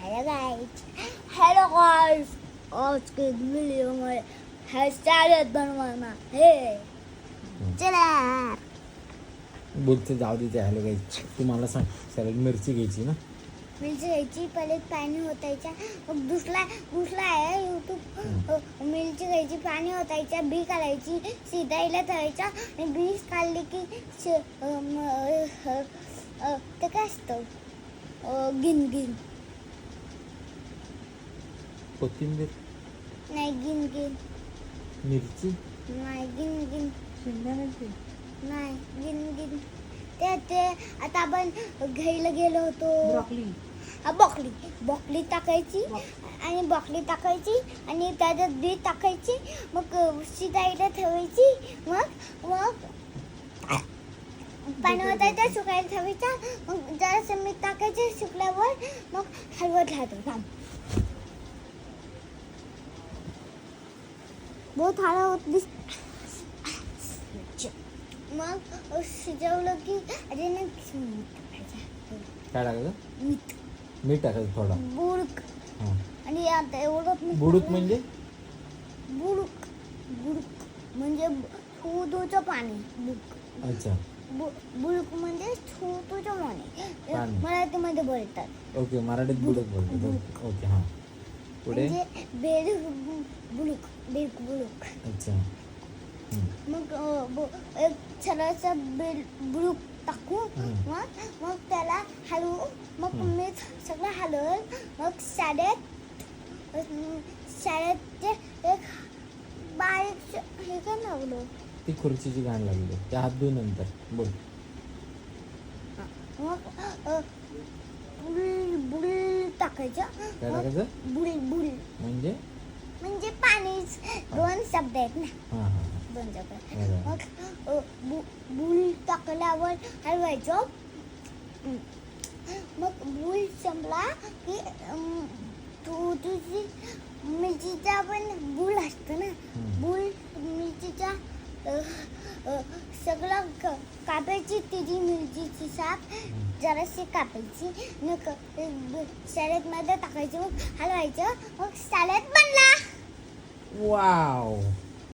Hello guys hello guys आज के video में hair style बनवाना है चला बोलते जाऊ दे हॅलो गाईज तू मला सांग सॅलड मिरची घ्यायची ना मिरची घ्यायची पहिले पाणी ओतायचं मग दुसरा आहे यूट्यूब मिरची घ्यायची पाणी ओतायचं बी काढायची शिजायला ठेवायचं आणि बी काढली की ते काय असतं गिन कोथिंबीर नाही गिन मिरची नाही गिन शेंगदाण्याची नाही गिन ते आता आपण घ्यायला गेलो होतो बॉकली टाकायची आणि त्याच्यात बी टाकायची मग शिजायला ठेवायची मग पाणी ओतायचं सुकायला ठेवायचं मग जरासं मीठ टाकायचे सुकल्यावर मग हलवत राहतो बहुत हळा होत मग शिजवलं की अरे ना काय टाकायचं मीठ टाकायचं थोडा बुडूक हां आणि आता एवढं मीठ बुडूक म्हणजे बुडूक म्हणजे थोडंचं पाणी अच्छा बुडूक म्हणजे थोडंचं पाणी. मराठीमध्ये बोलतात ओके मराठीत बुडूक बोलतात ओके हां पुढे म्हणजे बुडूक अच्छा मग एक छानसा बुडूक टाकू मग त्याला हलवू मग मीठ सगळं हलवून मग शाळेत एक बारीक हे काय लागलं ती खुर्चीची घाण लागली त्या हात धुवून नंतर बोल मग बुल टाकायचं काय टाकायचं बुल म्हणजे पाणीच दोन शब्द आहेत ना हां हां दोन शब्द मग बुल टाकल्यावर हलवायचं मग बुल संपला की तुझी मिरचीचा पण बुल असतं ना बुल मिरचीचा सगळं कापायची तिची मिरचीची साप जराशी कापायची मग सॅलेडमध्ये टाकायची मग हलवायचं मग सॅलेड बनला वाव